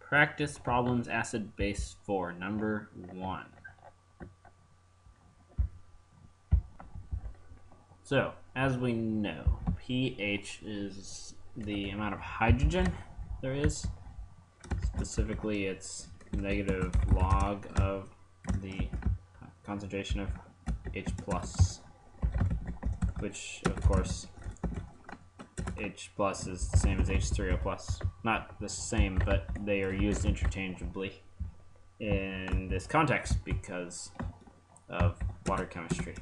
Practice problems acid base 4, number 1. So, as we know, pH is the amount of hydrogen there is. Specifically, it's negative log of the concentration of H+, which, of course, H+ is the same as H3O+. Not the same, but they are used interchangeably in this context because of water chemistry.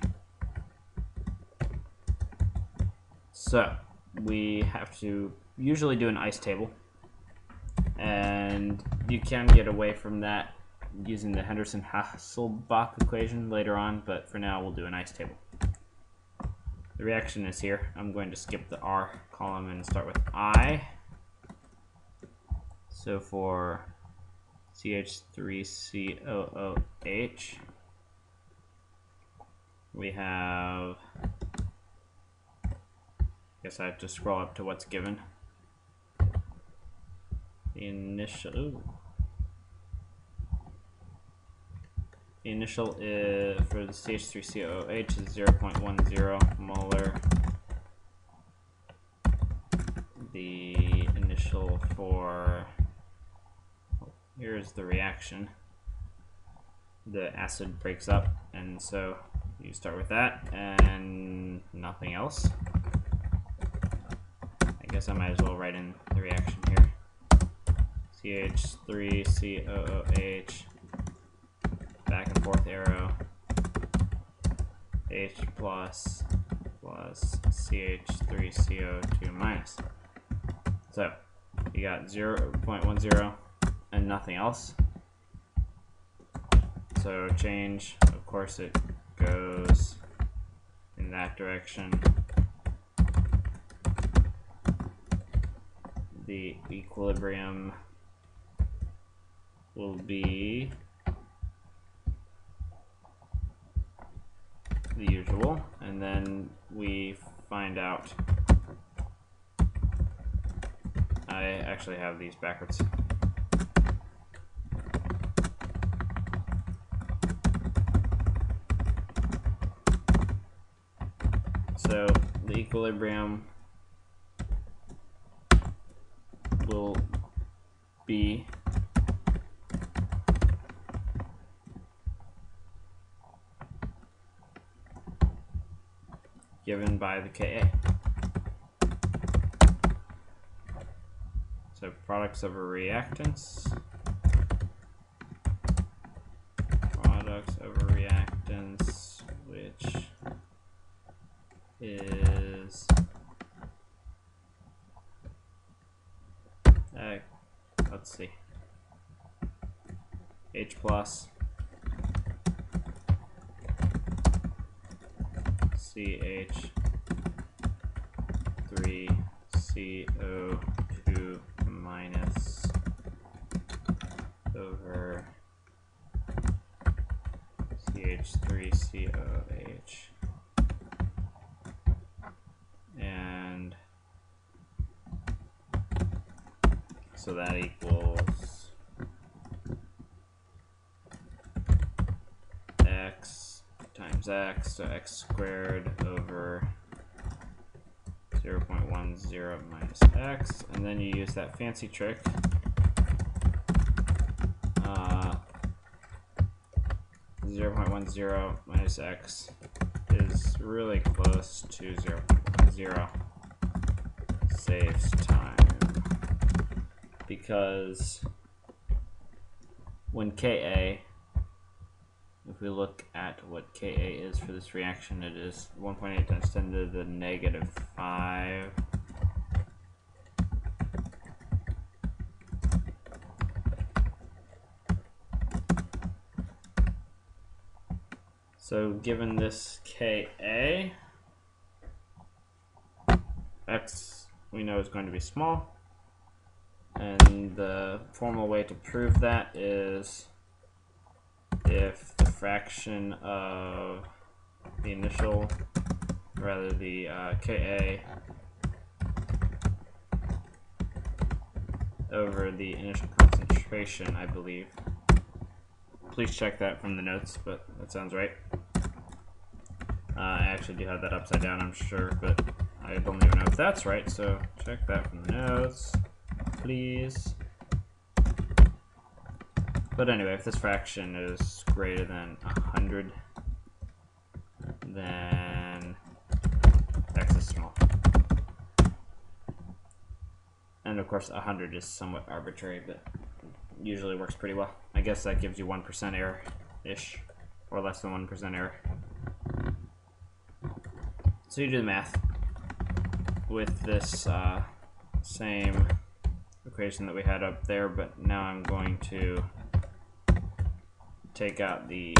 So we have to usually do an ice table, and you can get away from that using the Henderson-Hasselbalch equation later on, but for now we'll do an ice table. The reaction is here. I'm going to skip the R column and start with I. So for CH3COOH, we have, I guess I have to scroll up to what's given. The initial, is, for the CH3COOH is 0.10 molar. The initial for, here's the reaction. The acid breaks up, and so you start with that and nothing else. I guess I might as well write in the reaction here. CH3COOH, back and forth arrow, H plus CH3CO2 minus. So you got 0.10 and nothing else. So change, of course it goes in that direction. The equilibrium will be the usual, and then we find out. I actually have these backwards. So the equilibrium will be given by the Ka. So products of a reactants. Products of a reactants, which is let's see, H plus CH3CO2 minus over CH3COH, and so that equals x times x, so x squared over 0.10 minus x, and then you use that fancy trick. 0.10 minus x is really close to 0.10. Saves time, because when Ka, if we look at what Ka is for this reaction, it is 1.8 times 10 to the negative 5. So given this Ka, x we know is going to be small, and the formal way to prove that is if the fraction of the initial, rather the Ka over the initial concentration, I believe. Please check that from the notes, but that sounds right. I actually do have that upside down, I'm sure, but I don't even know if that's right, so check that from the notes, please. But anyway, if this fraction is greater than 100, then x is small. And of course, 100 is somewhat arbitrary, but usually works pretty well. I guess that gives you 1% error-ish, or less than 1% error. So you do the math with this same equation that we had up there, but now I'm going to take out the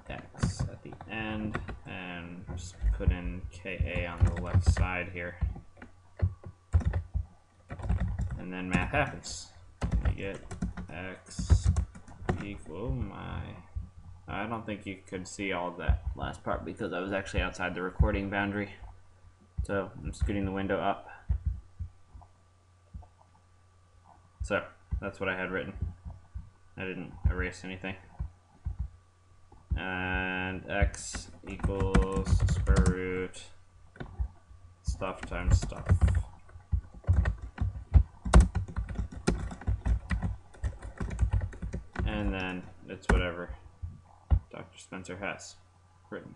x at the end and just put in Ka on the left side here. And then math happens. We get x equal I don't think you could see all of that last part because I was actually outside the recording boundary. So I'm scooting the window up. So that's what I had written. I didn't erase anything. And x equals square root stuff times stuff. And then it's whatever Dr. Spencer has written.